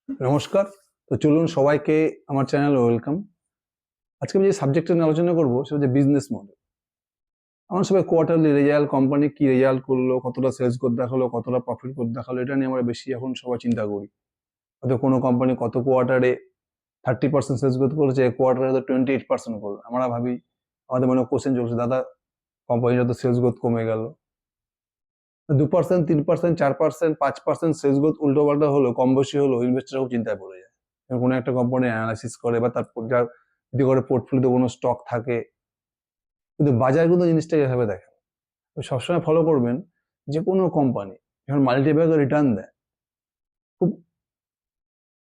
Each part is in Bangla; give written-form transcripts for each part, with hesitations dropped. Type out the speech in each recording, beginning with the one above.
নমস্কার। তো চলুন সবাইকে আমার চ্যানেলে ওয়েলকাম। আজকে আমি যে সাবজেক্টটা নিয়ে আলোচনা করব সেটা হচ্ছে বিজনেস মডেল। আমরা সবাই কোয়ার্টারলি রেজাল্ট, কোম্পানি কি রেজাল্ট করলো, কতটা সেলস গ্রোথ দেখালো, কতটা প্রফিট গ্রোথ দেখালো, এটা নিয়ে আমরা বেশি এখন সবাই চিন্তা করি। হয়তো কোনো কোম্পানি কত কোয়ার্টারে 30% সেলস গ্রোথ করেছে, এক কোয়ার্টারে হয়তো 28% করলো। আমরা ভাবি, আমাদের মনে কোশ্চেন চলছে, দাদা কোম্পানির তো সেলস গ্রোথ কমে গেল। 2%, 3%, 4%, 5% সেলস গ্রোথ উল্টো পাল্টা হলো, কম বেশি হলো, ইনভেস্টর খুব চিন্তায় পড়ে যায়। কোনো একটা কোম্পানি অ্যানালাইসিস করে বা তার যার যদি করে পোর্টফোলিওতে কোনো স্টক থাকে, কিন্তু বাজার কিন্তু জিনিসটা এভাবে দেখে না। তো সবসময় ফলো করবেন যে কোনো কোম্পানি যখন মাল্টিব্যাগে রিটার্ন দেয়, খুব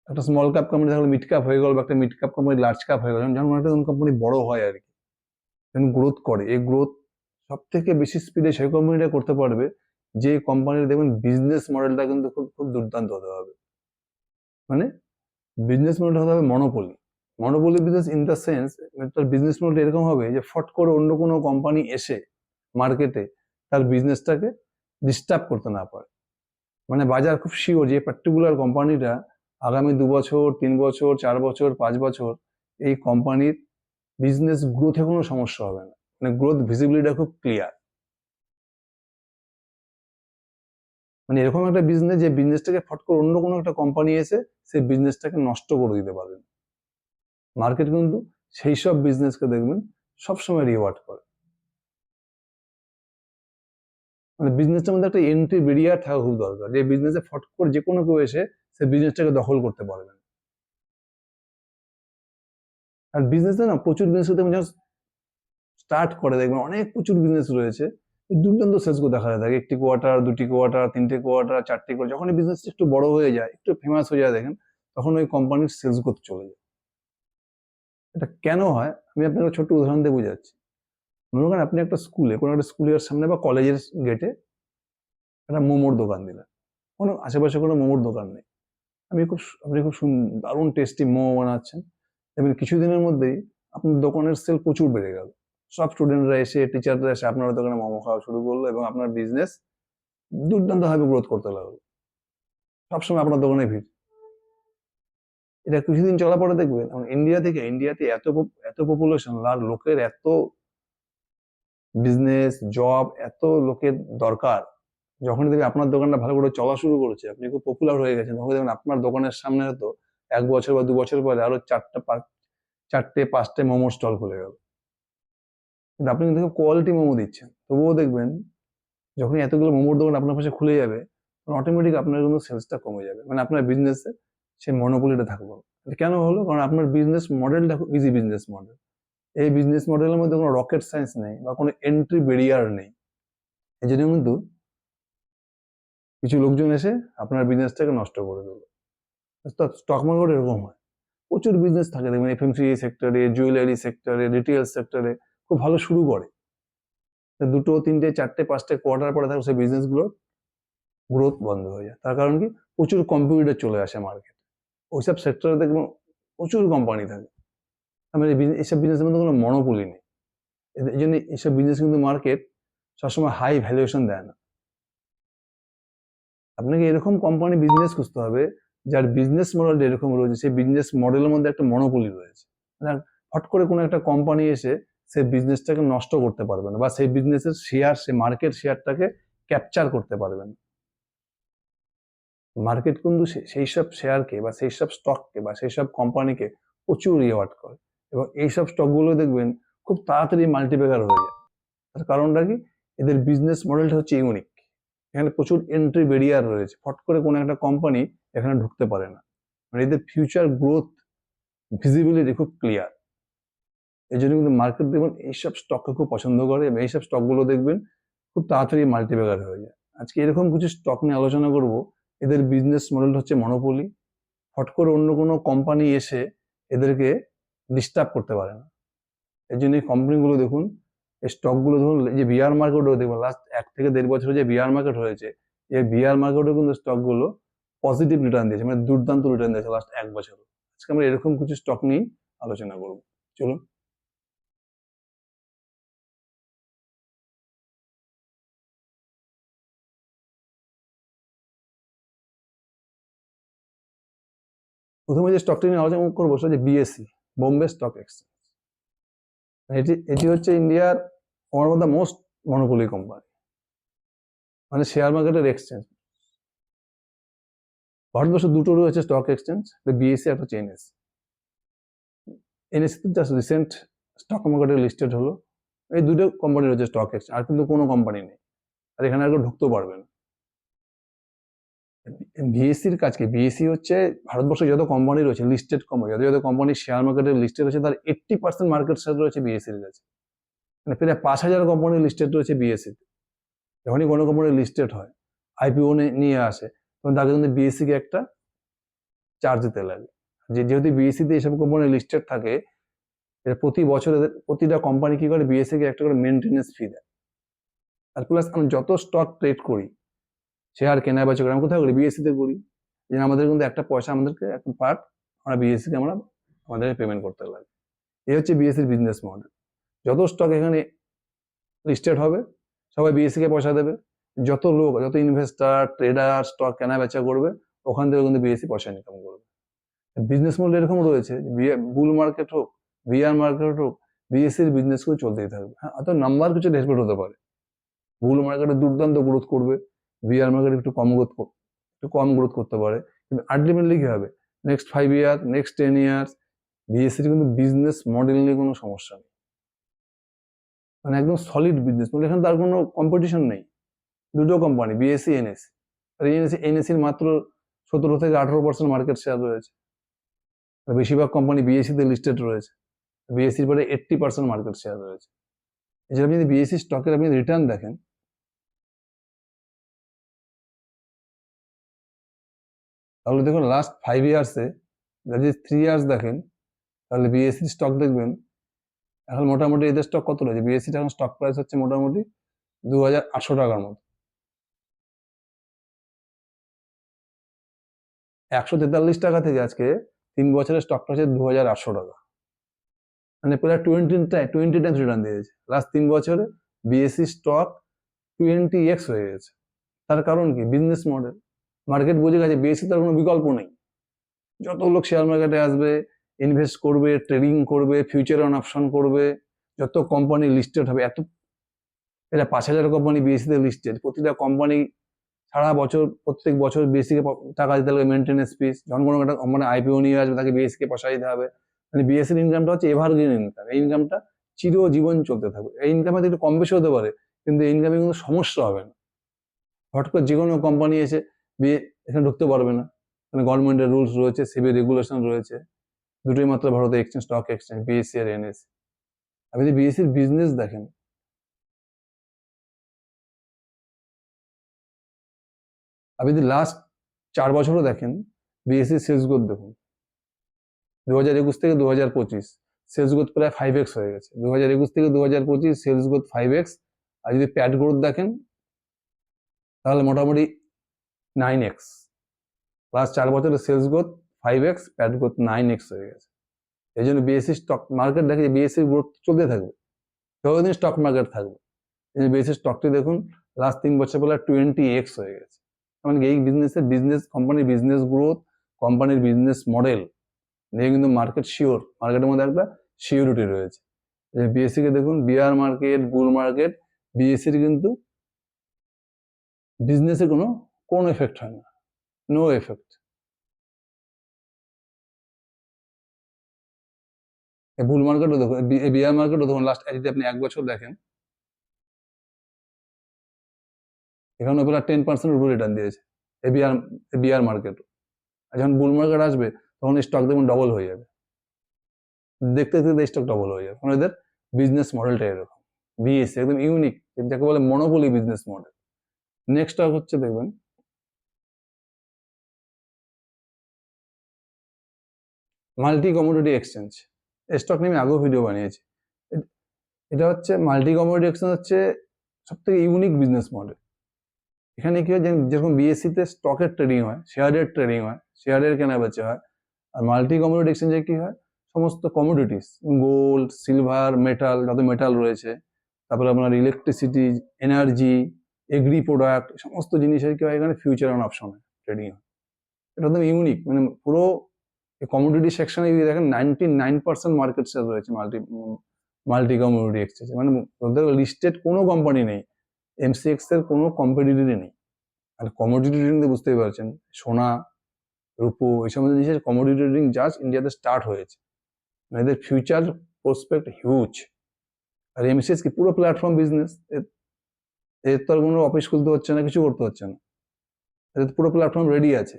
একটা স্মল ক্যাপ কোম্পানি থাকলে মিড ক্যাপ হয়ে গেল, বা একটা mid cap company large cap হয়ে গেল, যখন একটা কোম্পানি বড় হয় আর কি, যখন গ্রোথ করে, এই গ্রোথ সব থেকে বেশি স্পিডে সেই কোম্পানিটা করতে পারবে যে কোম্পানির দেখবেন বিজনেস মডেলটা কিন্তু খুব খুব দুর্দান্ত হতে হবে। মানে বিজনেস মডেল হতে হবে monopoly. Monopoly business in the sense, তার বিজনেস মডেল এরকম হবে যে ফট করে অন্য কোনো কোম্পানি এসে মার্কেটে তার বিজনেসটাকে ডিস্টার্ব করতে না পারে। মানে বাজার খুব শিওর যে পার্টিকুলার কোম্পানিটা আগামী 2 বছর, 3 বছর, 4 বছর, 5 বছর এই কোম্পানির বিজনেস গ্রোথে কোনো সমস্যা হবে না। মানে গ্রোথ ভিজিবিলিটিটা খুব ক্লিয়ার। মানে এরকম একটা বিজনেস যে বিজনেসটাকে ফট করে অন্য কোনো একটা কোম্পানি এসে সেই বিজনেসটাকে নষ্ট করে দিতে পারবে। মার্কেট কিন্তু সেই সব বিজনেসকে দেখবেন সবসময় রিওয়ার্ড করে। মানে বিজনেসটার মধ্যে একটা এন্ট্রি ব্যারিয়ার থাকা খুব দরকার, যে বিজনেসে ফট করে যে কোনো কেউ এসে সে বিজনেসটাকে দখল করতে পারবে না। আর বিজনেসে না প্রচুর বিজনেস দেখবেন যখন স্টার্ট করে, দেখবেন অনেক প্রচুর বিজনেস রয়েছে, দুর্দান্ত সেলস গ্রোথ দেখা যায়, একটি কোয়ার্টার, 2টি কোয়ার্টার, 3টে কোয়ার্টার, 4টে কোয়ার্টার, যখন বিজনেস একটু বড় হয়ে যায়, একটু ফেমাস হয়ে যায়, দেখেন তখন ওই কোম্পানির সেলস গ্রোথ চলে যায়। এটা কেন হয় আমি আপনাকে ছোট্ট উদাহরণ দিয়ে বোঝাচ্ছি। মনে করেন আপনি একটা স্কুলে, কোনো একটা স্কুলের সামনে বা কলেজের গেটে একটা মোমোর দোকান দিলেন। কোনো আশেপাশে কোনো মোমোর দোকান নেই। আপনি খুব দারুণ টেস্টি মোমো বানাচ্ছেন, এবং কিছুদিনের মধ্যেই আপনার দোকানের সেল প্রচুর বেড়ে গেল। সব স্টুডেন্টরা এসে, টিচাররা এসে আপনার দোকানে মোমো খাওয়া শুরু করলো, এবং আপনার বিজনেস দুর্দান্তভাবে গ্রোথ করতে লাগলো। সবসময় আপনার দোকানে ভিড়। এটা কিছুদিন চলার পরে দেখবেন ইন্ডিয়াতে এত পপুলেশন, আর লোকের এত বিজনেস, জব, এত লোকের দরকার, যখনই দেখবেন আপনার দোকানটা ভালো করে চলা শুরু করেছে, আপনি খুব পপুলার হয়ে গেছেন, তখন দেখবেন আপনার দোকানের সামনে হয়তো 1 বছর বা 2 বছর পরে আরো 4টে 5টে মোমোর স্টল খুলে গেল। কিন্তু আপনি কিন্তু কোয়ালিটি মোমো দিচ্ছেন, তবুও দেখবেন যখন এতগুলো মোমোর দোকান আপনার পাশে খুলে যাবে, অটোমেটিক আপনার কিন্তু সেলসটা কমে যাবে। মানে আপনার বিজনেসে সেই মনোপলিটা থাকবে। কেন হলো? কারণ আপনার বিজনেস মডেলটা খুব ইজি বিজনেস মডেল। এই বিজনেস মডেলের মধ্যে কোনো রকেট সায়েন্স নেই বা কোনো এন্ট্রি ব্যারিয়ার নেই। এই জন্য কিন্তু কিছু লোকজন এসে আপনার বিজনেসটাকে নষ্ট করে দিল। স্টক মার্কেট এরকম হয়, প্রচুর বিজনেস থাকে, দেখবেন এফএমসিজি সেক্টরে, জুয়েলারি সেক্টরে, রিটেল সেক্টরে খুব ভালো শুরু করে, 2, 3, 4, 5টে কোয়ার্টার পরে থাকে সেই বিজনেসগুলোর গ্রোথ বন্ধ হয়ে যায়। তার কারণ কি? প্রচুর কম্পিটিটর চলে আসে মার্কেট। ওইসব সেক্টরে দেখবেন প্রচুর কোম্পানি থাকে। মানে এইসব বিজনেসের মধ্যে কোনো মনোপলি নেই। এই জন্য এইসব বিজনেস কিন্তু মার্কেট সবসময় হাই ভ্যালুয়েশন দেয় না। আপনাকে এরকম কোম্পানি বিজনেস খুঁজতে হবে যার বিজনেস মডেলটা এরকম রয়েছে, সেই বিজনেস মডেলের মধ্যে একটা মনোপলি রয়েছে। মানে হট করে কোনো একটা কোম্পানি এসে সেই বিজনেসটাকে নষ্ট করতে পারবে না, বা সেই বিজনেসের শেয়ার, সে মার্কেট শেয়ারটাকে ক্যাপচার করতে পারবে না। মার্কেট কিন্তু সেই সব শেয়ারকে বা সেই সব স্টককে বা সেই সব কোম্পানিকে প্রচুর রিওয়ার্ড করে, এবং এইসব স্টকগুলো দেখবেন খুব তাড়াতাড়ি মাল্টিপ্যাকার হয়ে যায়। তার কারণটা কি? এদের বিজনেস মডেলটা হচ্ছে ইউনিক। এখানে প্রচুর এন্ট্রি ব্যারিয়ার রয়েছে, ফট করে কোনো একটা কোম্পানি এখানে ঢুকতে পারে না। মানে এদের ফিউচার গ্রোথ ভিজিবিলিটি খুব ক্লিয়ার। এই জন্য কিন্তু মার্কেট দেখবেন এইসব স্টককে খুব পছন্দ করে, এবং এইসব স্টকগুলো দেখবেন খুব তাড়াতাড়ি মাল্টিপ্যাকার হয়ে যায়। আজকে এরকম কিছু স্টক নিয়ে আলোচনা করব। এদের বিজনেস মডেল হচ্ছে মনোপলি। হট করে অন্য কোনো কোম্পানি এসে এদেরকে ডিস্টার্ব করতে পারে না। এই জন্য এই কোম্পানিগুলো দেখুন, এই স্টকগুলো ধরুন, যে বিয়ার মার্কেটও দেখুন, লাস্ট 1 থেকে 1.5 বছরে যে বিয়ার মার্কেট হয়েছে, এই বিয়ার মার্কেটও কিন্তু স্টকগুলো পজিটিভ রিটার্ন দিয়েছে, মানে দুর্দান্ত রিটার্ন দিয়েছে লাস্ট 1 বছরে। আজকে আমরা এরকম কিছু স্টক নিয়ে আলোচনা করব। চলুন। প্রথমে যে স্টকটি নিয়ে আলোচনা করবো সেটা হচ্ছে বিএসসি, বোম্বে স্টক এক্সচেঞ্জ। এটি হচ্ছে ইন্ডিয়ার one of the most monopoly company, মানে শেয়ার মার্কেটের এক্সচেঞ্জ। ভারতবর্ষে দুটো রয়েছে স্টক এক্সচেঞ্জ, বিএসসি একটা হচ্ছে NSC. NSC just recent stock মার্কেটে লিস্টেড হলো। এই দুটো কোম্পানি রয়েছে স্টক এক্সচেঞ্জ, আর কিন্তু কোনো কোম্পানি নেই, আর এখানে আর কেউ ঢুকতেও পারবে না। বিএসসির কাজ কি? বিএসসি হচ্ছে ভারতবর্ষে যত কোম্পানি রয়েছে, লিস্টেড কোম্পানি, যত কোম্পানি শেয়ার মার্কেটে লিস্টেড রয়েছে, তার 80% মার্কেট শেয়ার রয়েছে বিএসসির কাছে। মানে প্রায় 5,000 কোম্পানি লিস্টেড রয়েছে বিএসসিতে। যখনই কোনো কোম্পানি লিস্টেড হয়, আইপিও নিয়ে আসে, তখন তাকে কিন্তু বিএসসিকে একটা চার্জ দিতে লাগে। যেহেতু বিএসসিতে এইসব কোম্পানি লিস্টেড থাকে, প্রতি বছর প্রতিটা কোম্পানি কি করে, বিএসসিকে একটা করে মেনটেনেন্স ফি দেয়। আর প্লাস আমি যত স্টক ট্রেড করি, শেয়ার কেনা বেচা করি, আমি কোথায় করি? বিএসসিতে করি। যে আমাদের কিন্তু একটা পয়সা, আমাদেরকে একটা পার্ট আমরা বিএসসিকে আমাদের পেমেন্ট করতে লাগে। এই হচ্ছে বিএসসির বিজনেস মডেল। যত স্টক এখানে লিস্টেড হবে, সবাই বিএসসিকে পয়সা দেবে। যত লোক, যত ইনভেস্টার, ট্রেডার স্টক কেনা বেচা করবে, ওখান থেকে কিন্তু বিএসসি পয়সা ইনকাম করবে। বিজনেস মডেল এরকম রয়েছে, বুল মার্কেট হোক, বিয়ার মার্কেট হোক, বিএসসির বিজনেস করে চলতেই থাকবে। হ্যাঁ, অত নাম্বার কিছু ডেসপেট হতে পারে। বুল মার্কেটে দুর্দান্ত গ্রোথ করবে, বিয়ার মার্কেট একটু কম গ্রোথ করতে পারে, কিন্তু আলটিমেটলি কি হবে? নেক্সট 5 ইয়ার, নেক্সট 10 ইয়ার্স বিএসসির কিন্তু বিজনেস মডেল নিয়ে কোনো সমস্যা নেই, মানে একদম সলিড বিজনেস মডেল। এখানে তার কোনো কম্পিটিশন নেই। দুটো কোম্পানি, বিএসসি, এনএসসি। আর এনএসসির মাত্র 17 থেকে 18% মার্কেট শেয়ার রয়েছে। বেশিরভাগ কোম্পানি বিএসসিতে লিস্টেড রয়েছে, বিএসসির পরে 80% মার্কেট শেয়ার রয়েছে। এছাড়া আপনি যদি বিএসসি স্টকের আপনি রিটার্ন দেখেন, তাহলে দেখুন লাস্ট 5 ইয়ার্সে যদি 3 ইয়ার্স দেখেন, তাহলে বিএসসি স্টক দেখবেন এখন মোটামুটি এদের স্টক কত রয়েছে। বিএসসির এখন স্টক প্রাইস হচ্ছে মোটামুটি 2,800 টাকার মতো। 143 টাকা থেকে আজকে 3 বছরের স্টক প্রাইস 2,800 টাকা, মানে প্রায় 20 টাইমস রিটার্ন দিয়েছে। লাস্ট 3 বছরে বিএসসি স্টক 20x হয়ে গেছে। তার কারণ কি? Business model. মার্কেট বুঝে গেছে বিএসসি তার কোনো বিকল্প নেই। যত লোক শেয়ার মার্কেটে আসবে, ইনভেস্ট করবে, ট্রেডিং করবে, ফিউচার অন অপশন করবে, যত কোম্পানি লিস্টেড হবে, এটা 5,000 কোম্পানি বিএসসিতে লিস্টেড। প্রতিটা কোম্পানি সারা বছর, প্রত্যেক বছর বিএসসিকে টাকা দিতে হবে, মেনটেন্যান্স ফিস। যখন কোনো একটা কোম্পানি আইপিও নিয়ে আসবে, তাকে বিএসসিকে পয়সা দিতে হবে। মানে বিএসসির ইনকামটা হচ্ছে এভারগ্রিন ইনকাম। এই ইনকামটা চিরজীবন চলতে থাকবে। এই ইনকামে একটু কম বেশি হতে পারে, কিন্তু এই ইনকামে কিন্তু সমস্যা হবে না। হঠাৎ করে যে কোনো কোম্পানি এসে এখানে ঢুকতে পারবে না, মানে গভর্নমেন্টের রুলস রয়েছে, সেবি রেগুলেশন রয়েছে। দুটোই মাত্র ভারতের এক্সচেঞ্জ, স্টক এক্সচেঞ্জ, বিএসসি আর এনএসসি। আপনি যদি বিএসসির বিজনেস দেখেন, আপনি যদি লাস্ট 4 বছরও দেখেন, বিএসসির সেলস গ্রোথ দেখুন। 2021 থেকে 2025 সেলস গ্রোথ প্রায় 5x হয়ে গেছে। 2021 থেকে 2025 সেলস গ্রোথ 5x। আর যদি প্যাট গ্রোথ দেখেন, তাহলে মোটামুটি 9x। লাস্ট 4 বছরের সেলস গ্রোথ 5x, প্যাট গ্রোথ 9x হয়ে গেছে। এই জন্য বিএসসি স্টক মার্কেট দেখে বিএসসির গ্রোথ চলতে থাকবে, যতদিন স্টক মার্কেট থাকবে। বিএসসি স্টকটি দেখুন লাস্ট 3 বছর পরে 20x হয়ে গেছে। মানে এই বিজনেস কোম্পানির বিজনেস গ্রোথ, কোম্পানির বিজনেস মডেল নিয়ে কিন্তু মার্কেট শিওর। মার্কেটের মধ্যে একটা সিওরিটি রয়েছে। বিএসসি কে দেখুন, বিয়ার মার্কেট, বুল মার্কেট, বিএসসির কিন্তু বিজনেসে কোনো এফেক্ট হয় না, নো এফেক্ট। বুল মার্কেটও দেখুন, বিয়ার মার্কেটও দেখুন, লাস্ট যদি আপনি 1 বছর দেখেন, এখানে প্রায় 10% উপরে রিটার্ন দিয়েছে বিয়ার মার্কেট। আর যখন বুল মার্কেট আসবে, তখন স্টক দেখুন ডবল হয়ে যাবে। দেখতে দেখতে স্টক ডবল হয়ে যাবে। কারণ এদের বিজনেস মডেলটা এরকম। বিএসসি একদম ইউনিক, যাকে বলে monopoly business model. Next stock হচ্ছে দেখবেন মাল্টি কমোডিটি এক্সচেঞ্জ। স্টক নিয়ে আমি আগেও ভিডিও বানিয়েছি। এটা হচ্ছে মাল্টি কমোডিটি এক্সচেঞ্জ, হচ্ছে সব থেকে ইউনিক বিজনেস মডেল। এখানে কি হয়, যেরকম বিএসসিতে স্টকের ট্রেডিং হয়, শেয়ারের ট্রেডিং হয়, শেয়ারের কেনা বেচা হয়। আর মাল্টি কমোডিটি এক্সচেঞ্জে কি হয়, সমস্ত কমোডিটিস, গোল্ড, সিলভার, মেটাল, যত মেটাল রয়েছে, তারপরে আপনার ইলেকট্রিসিটি, এনার্জি, এগ্রি প্রোডাক্ট, সমস্ত জিনিসের কি হয়, এখানে ফিউচার অন অপশন ট্রেডিং হয়। এটা একদম ইউনিক, মানে পুরো এই কমোডিটি সেকশনে যদি দেখেন 99% মার্কেট শেয়ার রয়েছে মাল্টি কমোডিটি এক্সচেঞ্জ, মানে ওদের লিস্টেড কোনো কোম্পানি নেই, এমসিএক্স এর কোনো কম্পিটিটরই নেই। আর কমোডিটি ট্রেডিং বুঝতেই পারছেন, সোনা রূপো এই সমস্ত জিনিসের কমোডিটি ট্রেডিং জাস্ট ইন্ডিয়াতে স্টার্ট হয়েছে, মানে এদের ফিউচার প্রসপেক্ট হিউজ। আর এমসিএক্স কি পুরো প্ল্যাটফর্ম বিজনেস, এর তো আর কোনো অফিস খুলতে হচ্ছে না, কিছু করতে হচ্ছে না, এদের পুরো প্ল্যাটফর্ম রেডি আছে।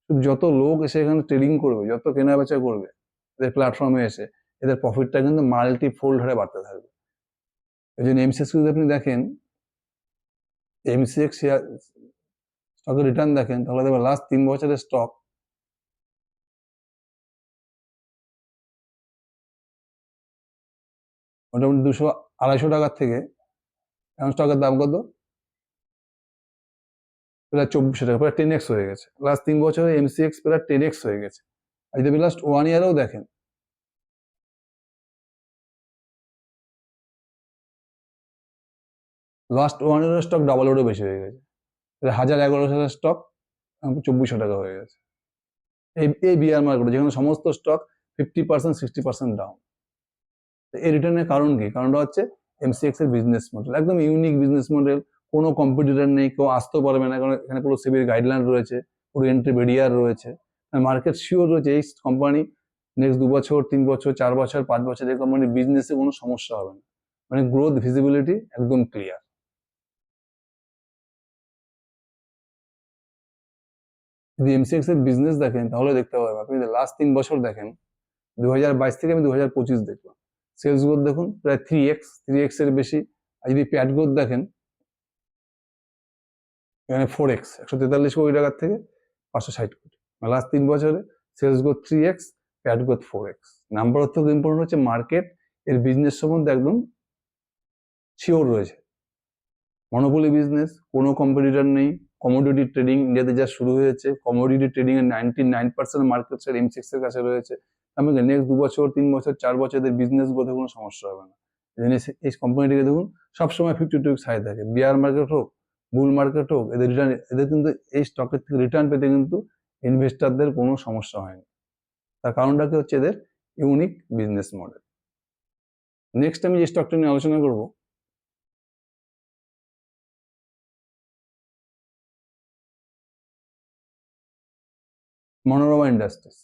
যত লোক এসে এখানে ট্রেডিং করবে, যত কেনা বেচা করবে এদের প্ল্যাটফর্মে এসে, এদের প্রফিটটা কিন্তু মাল্টিফোল্ড হারে বাড়তে থাকবে। এই জন্য এমসিএক্স যদি আপনি দেখেন, এমসিএক্স স্টকের রিটার্ন দেখেন, তাহলে দেখবেন লাস্ট 3 বছরের স্টক মোটামুটি 200-250 টাকার থেকে এখন স্টকের দাম কত, প্রায় 2400 টাকা, প্রায় 10x হয়ে গেছে। লাস্ট 3 বছরে এমসিএক্স প্রায় 10x হয়ে গেছে। আর যদি লাস্ট 1 ইয়ারেও দেখেন, লাস্ট 1 ইয়ারের স্টক ডাবলেরও বেশি হয়ে গেছে। 1011 স্টক 2400 টাকা হয়ে গেছে। এই বিয়ার মার্কেটে যেখানে সমস্ত স্টক 50% 60% ডাউন। এই রিটার্নের কারণ কি? কারণটা হচ্ছে এমসিএক্স এর বিজনেস মডেল, একদম ইউনিক বিজনেস মডেল। কোনো কম্পিটিটর নেই, কেউ আসতেও পারবে না, কারণ এখানে পুরো সেবির গাইডলাইন রয়েছে, পুরো এন্ট্রি বেরিয়ার রয়েছে, মার্কেট শিওর রয়েছে। এই কোম্পানি নেক্সট 2 বছর 3 বছর 4 বছর 5 বছর এই কোম্পানির বিজনেসে কোনো সমস্যা হবে না, মানে গ্রোথ ভিজিবিলিটি একদম ক্লিয়ার। যদি এমসিএক্স এর বিজনেস দেখেন তাহলে দেখতে পাবেন, আপনি যদি লাস্ট 3 বছর দেখেন, 2022 থেকে আমি 2025 দেখলাম, সেলস গ্রোথ দেখুন প্রায় 3x এর বেশি। আর যদি প্যাট গ্রোথ দেখেন, এখানে 4x, 143 কোটি টাকার থেকে 560 কোটি, লাস্ট 3 বছরে sales growth 3x, PAT growth 4x। Number of থেকে ইম্পর্টেন্ট হচ্ছে মার্কেট এর বিজনেস সম্বন্ধে একদম শিওর রয়েছে। মনোপলি বিজনেস, কোনো কম্পিটিটর নেই। কমোডিটি ট্রেডিং ইন্ডিয়াতে যা শুরু হয়েছে, কমোডিটি ট্রেডিং এর 99% মার্কেট শেয়ার এমসিএক্স এর কাছে রয়েছে। আমাকে নেক্সট 2 বছর 3 বছর 4 বছর এদের বিজনেস গ্রোথে কোনো সমস্যা হবে না। এই কোম্পানিটিকে দেখুন সবসময় 52 হাই থাকে, বিয়ার মার্কেট হোক বুল মার্কেট হোক, এদের রিটার্ন, এদের কিন্তু এই স্টকের থেকে রিটার্ন পেতে কিন্তু ইনভেস্টারদের কোনো সমস্যা হয়নি। তার কারণটা কি হচ্ছে এদের ইউনিক বিজনেস মডেল। নেক্সট আমি যে স্টকটা নিয়ে আলোচনা করবো, মনোরমা ইন্ডাস্ট্রিজ।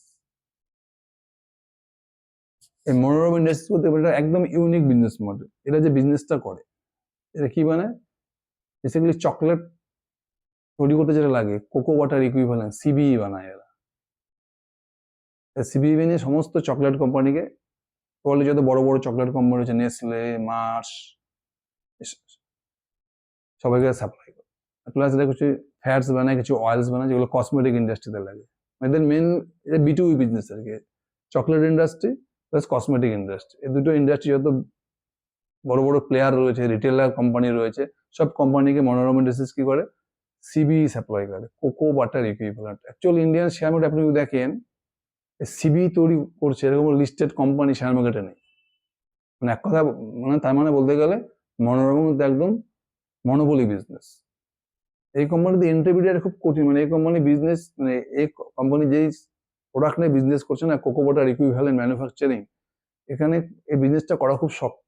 এই মনোরমা ইন্ডাস্ট্রিজ বলতে এটা একদম ইউনিক বিজনেস মডেল। এরা যে বিজনেসটা করে, এটা কি বানায়, বেসিক্যালি চকলেট তৈরি করতে যেটা লাগে কোকো ওয়াটার ইকুইভ্যালেন্ট, সিবিই বানায় এরা। সিবিই বানিয়ে সমস্ত চকলেট কোম্পানিকে, ওয়ার্ল্ডে যত বড় বড় চকলেট কোম্পানি রয়েছে, নেসলে, মার্স, সবাইকে সাপ্লাই করে। প্লাস এরা কিছু ফ্যাটস বানায়, কিছু অয়েলস বানায়, যেগুলো কসমেটিক ইন্ডাস্ট্রিতে লাগে। এদের মেন এটা বিটুবি বিজনেস আর কি, chocolate industry plus cosmetic industry. এই দুটো ইন্ডাস্ট্রি যত বড় বড় প্লেয়ার রয়েছে, রিটেলার কোম্পানি রয়েছে, সব কোম্পানিকে মনোরমা ইন্ডাস্ট্রিজ কি করে, সিবিই সাপ্লাই করে, cocoa butter equivalent. Actually Indian share market আপনি দেখেন সিবিই তৈরি করছে এরকম লিস্টেড কোম্পানি শেয়ার মার্কেটে নেই। মানে এক কথা, মানে তার মানে বলতে গেলে মনোরমা মধ্যে একদম মনোপলি বিজনেস। এই কোম্পানিতে এন্ট্রি বিডিয়ার খুব কঠিন, মানে এই কোম্পানি বিজনেস, মানে এই কোম্পানি যেই প্রোডাক্ট নিয়ে বিজনেস করছে না, কোকো বাটার ইকুইভ্যালেন্ট ম্যানুফ্যাকচারিং, এখানে এই বিজনেসটা করা খুব শক্ত।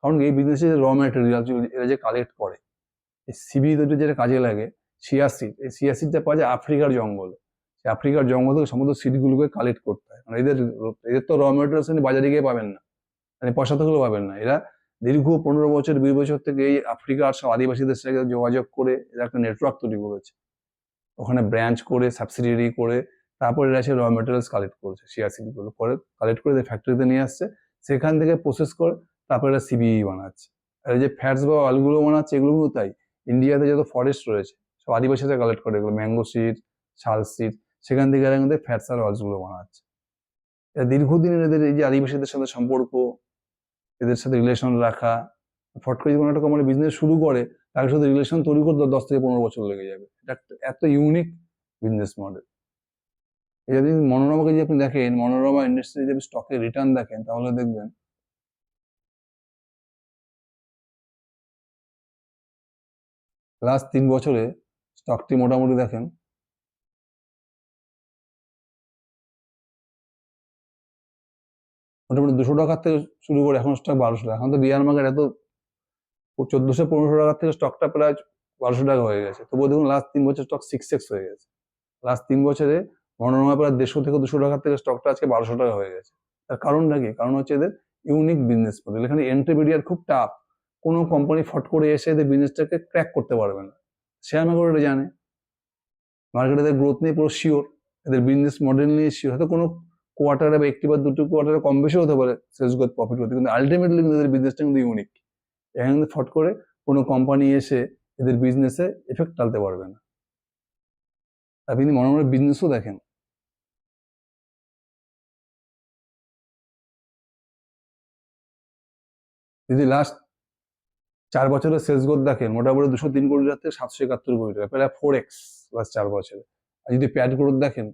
কারণ এই বিজনেসে র ম্যাটেরিয়াল এরা যে কালেক্ট করে, এই সিবি তৈরি যেটা কাজে লাগে, শিয়া সিড, এই শিয়া সিডটা পাওয়া যায় আফ্রিকার জঙ্গলে। সেই আফ্রিকার জঙ্গল থেকে সমস্ত সিডগুলোকে কালেক্ট করতে হয়, মানে এদের তো র ম্যাটেরিয়ালস বাজারে গিয়ে পাবেন না, মানে পয়সা থাকলেও পাবেন না। এরা দীর্ঘ 15 বছর 20 বছর থেকে এই আফ্রিকার সব আদিবাসীদের সাথে যোগাযোগ করে এরা একটা নেটওয়ার্ক তৈরি করেছে, ওখানে ব্রাঞ্চ করে সাবসিডিয়ারি করে তারপর এরা সে র মেটেরিয়ালস কালেক্ট করেছে, শিয়া সিডগুলো করে কালেক্ট করে ফ্যাক্টরিতে নিয়ে আসছে, সেখান থেকে প্রসেস করে তারপর এরা সিবিই বানাচ্ছে। আর এই যে ফ্যাটস বা অয়েলগুলো বানাচ্ছে, এগুলো কিন্তু তাই ইন্ডিয়াতে যত ফরেস্ট রয়েছে সব আদিবাসীরা কালেক্ট করে, এগুলো ম্যাঙ্গো সিড, শাল সিড, সেখান থেকে এরা কিন্তু ফ্যাটস আর অয়েলসগুলো বানাচ্ছে। এরা দীর্ঘদিনের এদের এই যে আদিবাসীদের সাথে সম্পর্ক, এদের সাথে রিলেশন রাখা, ফট করে যদি কোনো একটা কোম্পানি বিজনেস শুরু করে, তার সাথে রিলেশন তৈরি করতে 10 থেকে 15 বছর লেগে যাবে। এটা এত ইউনিক বিজনেস মডেল। যদি মনোরমাকে যদি আপনি দেখেন, মনোরমা ইন্ডাস্ট্রি যদি স্টকের রিটার্ন দেখেন, তাহলে দেখবেন লাস্ট 3 বছরে স্টকটি মোটামুটি দেখেন মোটামুটি 200 টাকার থেকে শুরু করে এখন স্টক 1200 টাকা। এখন তো বিয়ার মার্কেট এত 1400-1500 টাকার থেকে স্টকটা প্রায় 1200 টাকা হয়ে গেছে। তবুও দেখুন লাস্ট 3 বছর স্টক 6x হয়ে গেছে। লাস্ট 3 বছরে মনোরমা প্রায় 150 থেকে 200 টাকার থেকে স্টকটা আজকে 1200 টাকা হয়ে গেছে। তার কারণটা কি? কারণ হচ্ছে এদের ইউনিক বিজনেস মডেল। এখানে এন্ট্রি ব্যারিয়ার খুব টাফ। কোনো কোম্পানি ফট করে এসে এদের বিজনেসটাকে ক্র্যাক করতে পারবে না। শেয়ার মার্কেট এটা জানে, মার্কেটে এদের গ্রোথ নিয়ে পুরো শিওর, এদের বিজনেস মডেল নিয়ে শিওর। হয়তো কোনো কোয়ার্টারে বা একটি বা দুটো কোয়ার্টারে কম বেশি হতে পারে সেলস গ্রোথ, প্রফিট গ্রোথ, কিন্তু আলটিমেটলি কিন্তু এদের বিজনেসটা কিন্তু ইউনিক। এখানে কিন্তু ফট করে কোনো কোম্পানি এসে এদের বিজনেসে এফেক্ট টানতে পারবে না। আপনি মনোরমার বিজনেসও দেখেন, যদি লাস্ট 4 বছরের সেলস গ্রোথ দেখেন, মোটামুটি 203 কোটি টাকা থেকে 771 কোটি টাকা, প্রায় 4x লাস্ট 4 বছরে। আর যদি প্যাড গ্রোথ দেখেন,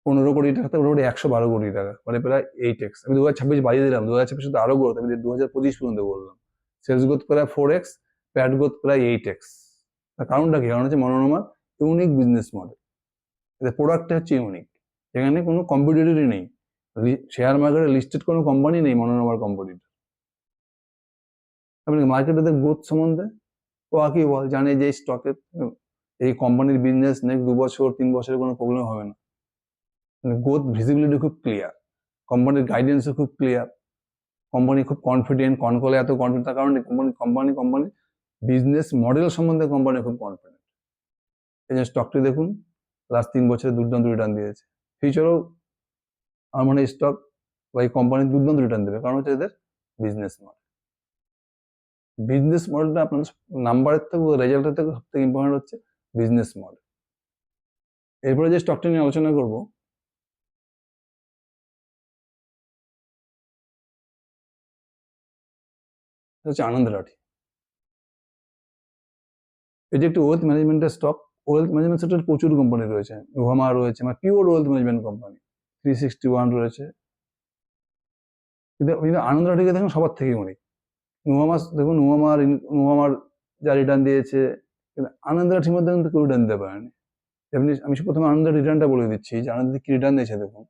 15 কোটি টাকা থেকে মোটামুটি 112 কোটি টাকা, মানে প্রায় 8x। আমি 2026 বাড়িয়ে দিলাম, 2026 তো আরো গ্রোথ, আমি 2025 পর্যন্ত বললাম। সেলস গ্রোথ প্রায় 4x, প্যাড গ্রোথ প্রায় 8x। তার কারণটা কি? কারণ হচ্ছে মনোরমার ইউনিক বিজনেস মডেল, এদের প্রোডাক্টটা হচ্ছে ইউনিক। এখানে কোনো কম্পিটিটরই নেই, শেয়ার মার্কেটে লিস্টেড কোনো কোম্পানি নেই মনোরমার কম্পিটিটর। আপনি মার্কেটে গ্রোথ সম্বন্ধে ও কি বল, জানে যে স্টকে এই কোম্পানির বিজনেস নেক্সট 2 বছর 3 বছরের কোনো প্রবলেম হবে না। গ্রোথ ভিজিবিলিটি খুব ক্লিয়ার, কোম্পানির গাইডেন্সও খুব ক্লিয়ার, কোম্পানি খুব কনফিডেন্ট, কনকলে এত কনফিডেন্ট, তার কারণে কোম্পানি বিজনেস মডেল সম্বন্ধে কোম্পানি খুব কনফিডেন্ট। এই যে স্টকটি দেখুন, লাস্ট 3 বছরে দুর্দান্ত রিটার্ন দিয়েছে। ফিউচারও আমার মনে হয় স্টক বা এই কোম্পানি দুর্দান্ত রিটার্ন দেবে, কারণ হচ্ছে এদের বিজনেস মডেল। বিজনেস মডেলটা আপনাদের নাম্বারের থেকে, রেজাল্টের থেকে সব থেকে ইম্পর্টেন্ট হচ্ছে বিজনেস মডেল। এরপরে যে স্টকটা নিয়ে আলোচনা করব, হচ্ছে আনন্দ রাঠি। এটি একটি ওয়েলথ ম্যানেজমেন্টের স্টক। ওয়েলথ ম্যানেজমেন্ট সেক্টরে প্রচুর কোম্পানি রয়েছে, নোভামা রয়েছে, মানে পিওর ওয়েলথ ম্যানেজমেন্ট কোম্পানি, 361 রয়েছে। কিন্তু আনন্দ রাঠিকে দেখুন সবার থেকে অনেক। নোভামা দেখুন, নোভামার যা রিটার্ন দিয়েছে, কিন্তু আনন্দ রাঠির মধ্যে কিন্তু কেউ রিটার্ন দিতে পারেনি। আমি প্রথমে আনন্দ রিটার্নটা বলে দিচ্ছি যে আনন্দ কি রিটার্ন দিয়েছে। দেখুন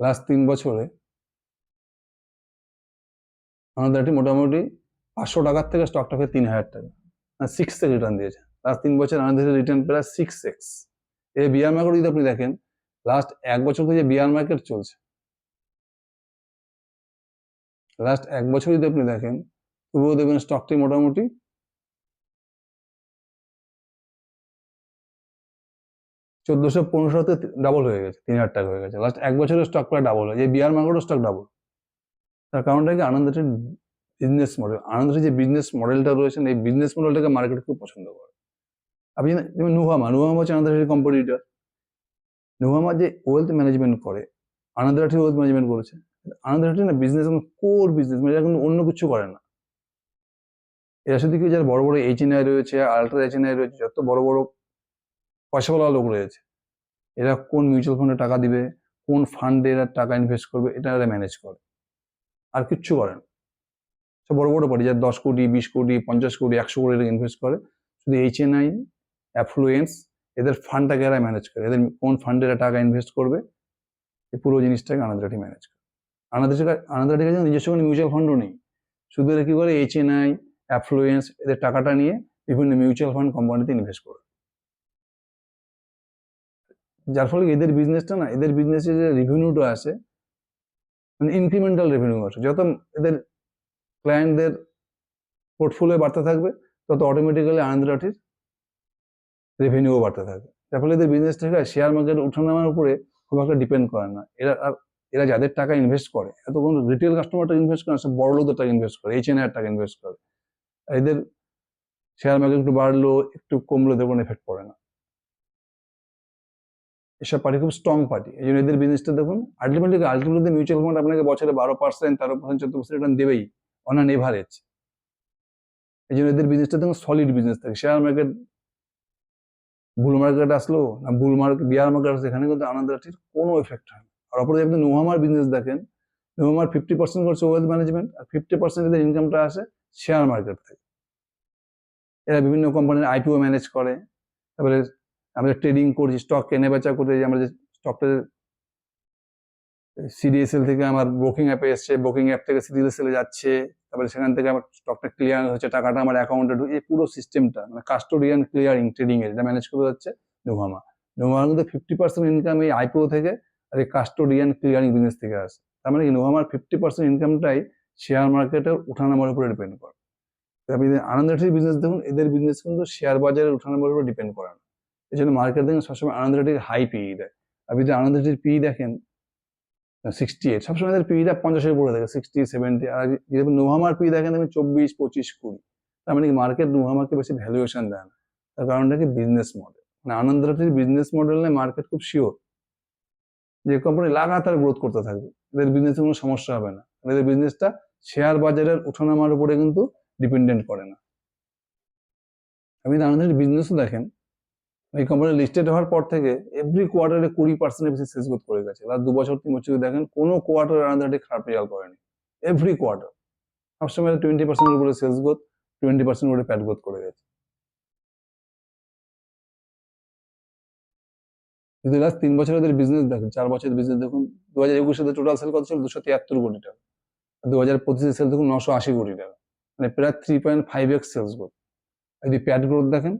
লাস্ট 3 বছরে আনন্দ রাঠি মোটামুটি 500 টাকার থেকে স্টকটা হয়ে 3000 টাকা, 6x রিটার্ন দিয়েছে। লাস্ট 3 বছর আনন্দ রাঠির রিটার্ন প্রায় 6x। এই বিয়ার মার্কেট যদি আপনি দেখেন, লাস্ট 1 বছর থেকে যে বিয়ার মার্কেট চলছে, লাস্ট 1 বছর যদি আপনি দেখেন, তবুও দেখবেন স্টকটি মোটামুটি 1400-1500 ডাবল হয়ে গেছে, 3000 টাকা হয়ে গেছে। লাস্ট 1 বছরের স্টক প্রায় ডাবল হয়েছে। এই বিয়ার মার্কেটও স্টক ডাবল। তার কারণটা কি? আনন্দটির বিজনেস মডেল। আনন্দটির যে বিজনেস মডেলটা রয়েছে, এই বিজনেস মডেলটাকে মার্কেট খুব পছন্দ করে। আপনি যেমন নোভামা হচ্ছে আনন্দটির কম্পিটিটর। নোভামা যে ওয়েলথ ম্যানেজমেন্ট করে, আনন্দরাঠি ওয়েলথ ম্যানেজমেন্ট করেছে। আনন্দরাঠি না বিজনেস, কোর বিজনেস, মানে এরা কিন্তু অন্য কিছু করে না। এরা শুধু কি, যারা বড় বড় HNI রয়েছে, আলট্রা HNI রয়েছে, যত বড় বড় পয়সাওয়ালা লোক রয়েছে, এরা কোন মিউচুয়াল ফান্ডে টাকা দিবে, কোন ফান্ডে এরা টাকা ইনভেস্ট করবে, এটা এরা ম্যানেজ করে, আর কিচ্ছু করে না। সব বড় বড় পার্টি যারা 10 কোটি 20 কোটি 50 কোটি 100 কোটি টাকা ইনভেস্ট করে, শুধু HNI, অ্যাফ্লুয়েন্স, এদের ফান্ডটাকে এরা ম্যানেজ করে। এদের কোন ফান্ডে এরা টাকা ইনভেস্ট করবে, এই পুরো জিনিসটাকে আনন্দরাঠি ম্যানেজ করে। আনন্দরাঠির কাছে নিজস্ব কোনো মিউচুয়াল ফান্ডও নেই। শুধু এরা কি করে, HNI, অ্যাফ্লুয়েন্স, এদের টাকাটা নিয়ে বিভিন্ন মিউচুয়াল ফান্ড কোম্পানিতে ইনভেস্ট করে। যার ফলে এদের বিজনেসটা না, এদের বিজনেসে যে রেভিনিউটা আসে, মানে ইনক্রিমেন্টাল রেভিনিউ আসে। যত এদের ক্লায়েন্টদের পোর্টফোলিও বাড়তে থাকবে, তত অটোমেটিক্যালি আনন্দরাঠির রেভিনিউ বাড়তে থাকবে। যার ফলে এদের বিজনেসটা শেয়ার মার্কেট ওঠানামার উপরে খুব একটা ডিপেন্ড করে না। এরা যাদের টাকা ইনভেস্ট করে, এত কোনো রিটেল কাস্টমারটা ইনভেস্ট করে না, সব বড় লোকদের টাকা ইনভেস্ট করে, HNI টাকা ইনভেস্ট করে। এদের শেয়ার মার্কেট একটু বাড়লো একটু কমলো, এদের কোনো এফেক্ট পড়ে না। এসব পার্টি খুব স্ট্রং পার্টি, এই জন্য এদের বিজনেসটা দেখুন। আলটিমেটলি মিউচুয়াল ফান্ড আপনাকে বছরে 12%, 13%, 14% রিটার্ন দেবেই অন অ্যান এভারেজ। এই জন্য এদের বিজনেসটা দেখুন সলিড বিজনেস থাকে। শেয়ার মার্কেট বুল মার্কেট আসলো না, বিয়ার মার্কেট আসলো, এখানে কিন্তু আনন্দরাঠির কোনো এফেক্ট হয় না। আর অপরে আপনি নোভামার বিজনেস দেখেন, নোভামার 50% করছে ওয়েলথ ম্যানেজমেন্ট, আর 50% এদের ইনকামটা আসে শেয়ার মার্কেট থেকে। এরা বিভিন্ন কোম্পানির IPO ম্যানেজ করে, তারপরে আমরা ট্রেডিং করছি, স্টক কেনে বেচা করতে, আমরা যে স্টকটা সিডিএসএল থেকে আমার ব্রোকিং অ্যাপে এসছে, ব্রোকিং অ্যাপ থেকে সিডিএসএল যাচ্ছে, তারপরে সেখান থেকে আমার স্টকটা ক্লিয়ার হচ্ছে, টাকাটা আমার অ্যাকাউন্টে ঢুকে, এই পুরো সিস্টেমটা মানে কাস্টোডিয়ান ক্লিয়ারিং ট্রেডিং এর, এটা ম্যানেজ করে যাচ্ছে নোভামা। নোভামার মধ্যে 50% ইনকাম এই আইপিও থেকে আর এই কাস্টোডিয়ান ক্লিয়ারিং বিজনেস থেকে আসে। তার মানে কি নোভামার 50% ইনকামটাই শেয়ার মার্কেটের ওঠানামার উপরে ডিপেন্ড করে। আপনি আনন্দ বিজনেস দেখুন, এদের বিজনেস কিন্তু শেয়ার বাজারের ওঠানামার উপরে ডিপেন্ড করে না। এই জন্য মার্কেট দেখুন সবসময় আনন্দ হাই পিই দেয়। আপনি যদি আনন্দ পিই দেখেন 68, সবসময় এদের পিটা 50-এর উপরে থাকে, 60, 70। আর যদি নোভামার পি দেখেন তুমি 24, 25, 20। তার মানে কি মার্কেট নোভামাকে বেশি ভ্যালুয়েশন দেয় না। তার কারণটা কি বিজনেস মডেল, মানে আনন্দরাটির বিজনেস মডেল নিয়ে মার্কেট খুব শিওর যে কোম্পানি লাগাতার গ্রোথ করতে থাকবে, এদের বিজনেসে কোনো সমস্যা হবে না। এদের বিজনেসটা শেয়ার বাজারের ওঠানামার উপরে কিন্তু ডিপেন্ডেন্ট করে না। আপনি আনন্দরাটির বিজনেসও দেখেন, এই কোম্পানি লিস্টেড হওয়ার পর থেকে এভরি কোয়ার্টারে 20% বেশি সেলস গ্রোথ করে গেছে। আর 2 বছর 3 বছর দেখেন কোনো কোয়ার্টার আনন্দরাটি খারাপ রেজাল্ট করেনি। এভরি কোয়ার্টার সবসময় 20% উপরে সেলস গ্রোথ, 20% উপরে প্যাট গ্রোথ করে গেছে। যদি লাস্ট 3 বছরের বিজনেস দেখেন, 4 বছরের বিজনেস দেখুন, 2021 টোটাল সেল কত ছিল? 273 কোটি টাকা। 2025 সেল দেখুন 980 কোটি টাকা, মানে প্রায় 3.5x সেলস গ্রোথ। যদি প্যাট গ্রোথ দেখেন,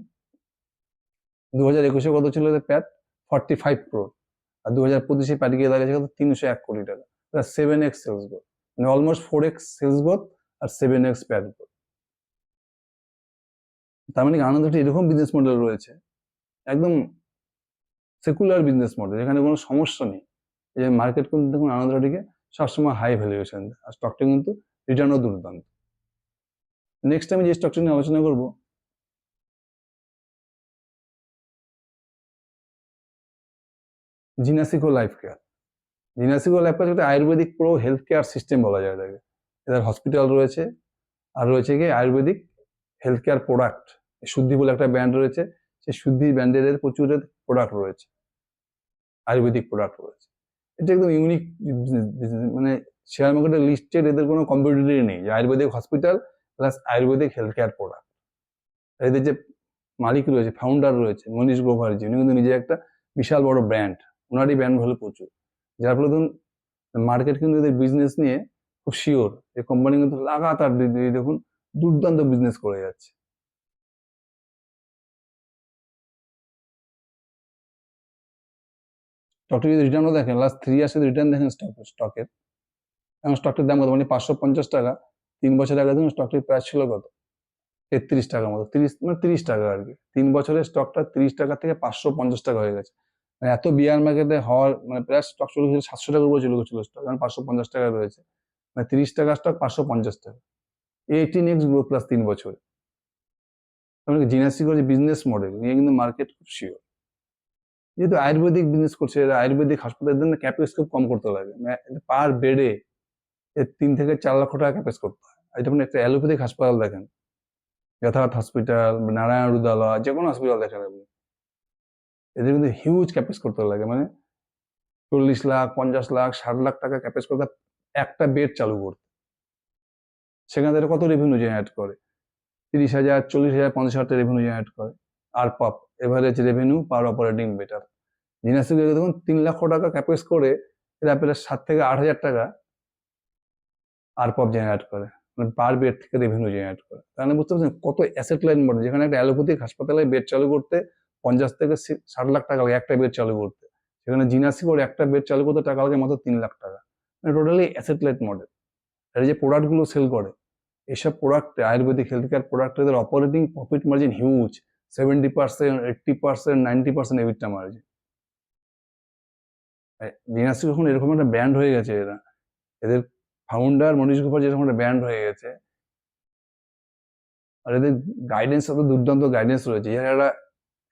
2021 কত ছিল প্যাট? 45 crore। আর 2025 প্যাট গিয়ে দাঁড়িয়েছে কত? 301 কোটি টাকা, প্রায় 7x সেলস গ্রোথ, মানে অলমোস্ট 4x সেলস গ্রোথ আর 7x প্যাট গ্রোথ। তার মানে আনন্দটি এরকম বিজনেস মডেল রয়েছে, একদম সেকুলার বিজনেস মডেল, এখানে কোনো সমস্যা নেই। এই যে মার্কেট কিন্তু দেখুন আনন্দটিকে সবসময় হাই ভ্যালুয়েশন দেয়, আর স্টকটা কিন্তু রিটার্নও দুর্দান্ত। নেক্সট আমি যে স্টকটা নিয়ে আলোচনা করব, জিনাসিকো লাইফ কেয়ার। জিনাসিকো লাইফ কেয়ার একটা Ayurvedic pro health care system বলা যায় এটাকে। এদের হসপিটাল রয়েছে, আর রয়েছে কি আয়ুর্বেদিক হেলথ কেয়ার প্রোডাক্ট। শুদ্ধি বলে একটা ব্র্যান্ড রয়েছে, সেই শুদ্ধি ব্র্যান্ডের প্রচুর প্রোডাক্ট রয়েছে, আয়ুর্বেদিক প্রোডাক্ট রয়েছে। এটা একদম ইউনিক বিজনেস, মানে শেয়ার মার্কেটে লিস্টেড এদের কোনো কম্পিটিটর নেই, যে Ayurvedic hospital plus Ayurvedic health care product. এদের যে মালিক রয়েছে, ফাউন্ডার রয়েছে মনীশ গ্রোভারজি, উনি কিন্তু নিজে একটা বিশাল বড় ব্র্যান্ড, ওনারই ব্র্যান্ড হলো প্রচুর, যার ফলে ধরুন মার্কেট কিন্তু এদের বিজনেস নিয়ে খুব শিওর, এই কোম্পানি কিন্তু লাগাতার দেখুন দুর্দান্ত বিজনেস করে যাচ্ছে। স্টকটি যদি রিটার্নও দেখেন, লাস্ট 3 ইয়ার্স যদি রিটার্ন দেখেন স্টকের, এখন স্টকটির দাম কত? মানে 550 টাকা। 3 বছর আগে দেখুন স্টকটির প্রাইস ছিল কত? 33 টাকার মতো, 30 টাকা আর কি। 3 বছরে স্টকটা 30 টাকা থেকে 550 টাকা হয়ে গেছে। মানে এত বিয়ার মার্কেটে হওয়ার, মানে প্রায় স্টক চলে গেছিল 700 টাকার উপরে চলে গেছিল স্টক, এখন 550 টাকা রয়েছে, মানে 30 টাকা স্টক 550 টাকা, 18x গ্রোথ প্লাস 3 বছরে। তাহলে জিনাসিকোর যে বিজনেস মডেল নিয়ে কিন্তু মার্কেট খুব শিওর। যেহেতু আয়ুর্বেদিক বিজনেস করছে, এরা আয়ুর্বেদিক হাসপাতালের জন্য ক্যাপেক্স খুব কম করতে লাগে, মানে পার বেডে 3 থেকে 4 লক্ষ টাকা ক্যাপেক্স করতে হয়। আর যখন একটা অ্যালোপ্যাথিক হাসপাতাল দেখেন, যথার্থ হসপিটাল, নারায়ণ হৃদয়ালয়, যে কোনো হসপিটাল দেখেন আপনি, এদের কিন্তু হিউজ ক্যাপেক্স করতে লাগে, মানে 40 লাখ, 50 লাখ, 60 লাখ টাকা ক্যাপেক্স করতে একটা বেড চালু করতে। সেখানে তারা কত রেভিনিউ জেনারেট করে? 30,000, 40,000, 50,000 টাকা রেভিনিউ জেনারেট করে। আর পাপ এভারেজ রেভিনিউ পার অপারেটিং বেটার। জিনাসিক দেখুন 3 লক্ষ টাকা ক্যাপেক্স করে এরা প্রায় 7 থেকে 8,000 টাকা আর পাপ জেনারেট করে, মানে পার বেড থেকে রেভিনিউ জেনারেট করে। তাহলে বুঝতে পারছেন কত অ্যাসেট লাইন মডেল, যেখানে একটা অ্যালোপ্যাথিক হাসপাতালে বেড চালু করতে 50 থেকে 60 লাখ টাকা লাগে একটা বেড চালু করতে, সেখানে জিনাসিক ওর একটা বেড চালু করতে টাকা লাগে মাত্র 3 লাখ টাকা, মানে টোটালি অ্যাসেট লাইট মডেল। আর এই যে প্রোডাক্টগুলো সেল করে, এইসব প্রোডাক্টে আয়ুর্বেদিক হেলথ কেয়ার প্রোডাক্টের operating profit margin huge, 70%, 80%, 90% EBITDA margin. জিনাসিক এখন এরকম একটা ব্র্যান্ড হয়ে গেছে, এরা এদের ফাউন্ডার মনীশ গোপাল যেরকম একটা ব্র্যান্ড হয়ে গেছে, আর এদের গাইডেন্স এত দুর্দান্ত গাইডেন্স রয়েছে, এরা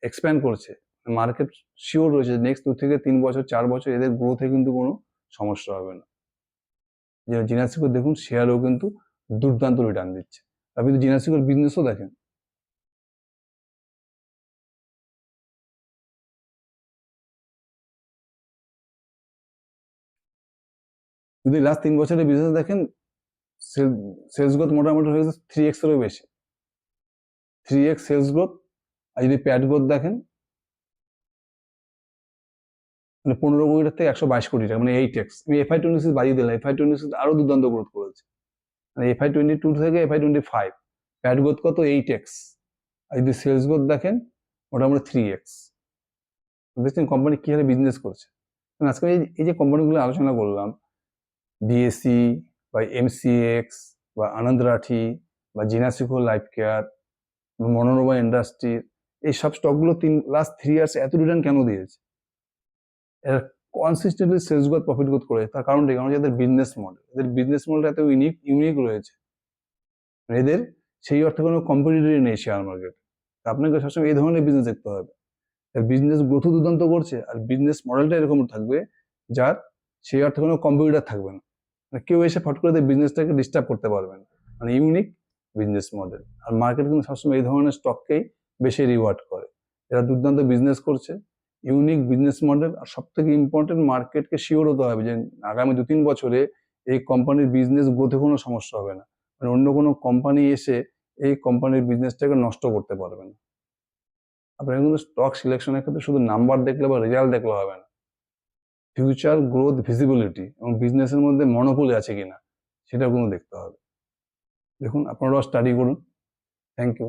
এক্সপ্যান্ড করছে, মার্কেট শিওর রয়েছে নেক্সট 2 থেকে 3 বছর 4 বছর এদের গ্রোথে কিন্তু কোনো সমস্যা হবে না। যে জিনাসিকো দেখুন শেয়ারও কিন্তু দুর্দান্ত রিটার্ন দিচ্ছে। আপনি যদি জিনাসিকোর বিজনেসও দেখেন, যদি লাস্ট 3 বছরের বিজনেস দেখেন, সেলস গ্রোথ মোটামুটি হয়ে গেছে 3x এরও বেশি, 3x সেলস গ্রোথ। আর যদি প্যাট গ্রোথ দেখেন, মানে 15 কোটি টাকা থেকে 122 কোটি টাকা, মানে 8x। আমি FY26 বাড়িয়ে দিলাম, FY26 আরো দুর্দান্ত গ্রোথ করেছে, মানে FY22 থেকে FY25 প্যাট গ্রোথ কত 8x, আর যদি সেলস গ্রোথ দেখেন মোটামুটি 3x। দেখছেন কোম্পানি কি হারে বিজনেস করছে। আজকে এই যে কোম্পানিগুলো আলোচনা করলাম, BSE বা MCX বা আনন্দ রাঠি বা জিনাসিকো লাইফ কেয়ার, মনোরমা ইন্ডাস্ট্রি, এই সব স্টকগুলো লাস্ট 3 ইয়ার্স এত রিটার্ন কেন দিয়েছে? এরা consistently sales growth, profit growth করে। তার কারণটা কারণ এদের বিজনেস মডেল, এদের বিজনেস মডেল এত ইউনিক রয়েছে, এদের সেই অর্থে কোনো কম্পিটিটর নেই শেয়ার মার্কেট। আপনাকে সবসময় এই ধরনের বিজনেস দেখতে হবে, বিজনেস গ্রোথও দুর্দান্ত করছে আর বিজনেস মডেলটা এরকম থাকবে যার সেই অর্থে কোনো কম্পিটিটর থাকবে না, মানে কেউ এসে ফট করে বিজনেসটাকে ডিস্টার্ব করতে পারবে না, মানে ইউনিক বিজনেস মডেল। আর মার্কেট কিন্তু সবসময় এই ধরনের স্টককেই বেশি রিওয়ার্ড করে। এরা দুর্দান্ত বিজনেস করছে, ইউনিক বিজনেস মডেল, আর সব থেকে ইম্পর্টেন্ট মার্কেটকে শিওর হতে হবে যে আগামী 2-3 বছরে এই কোম্পানির বিজনেস গ্রোথে কোনো সমস্যা হবে না, মানে অন্য কোনো কোম্পানি এসে এই কোম্পানির বিজনেসটাকে নষ্ট করতে পারবে না। আপনার কিন্তু স্টক সিলেকশনের ক্ষেত্রে শুধু নাম্বার দেখলে বা রেজাল্ট দেখলে হবে না, ফিউচার গ্রোথ ভিজিবিলিটি এবং বিজনেসের মধ্যে মনোপলি আছে কিনা সেটাও কিন্তু দেখতে হবে। দেখুন, আপনারাও স্টাডি করুন। Thank you.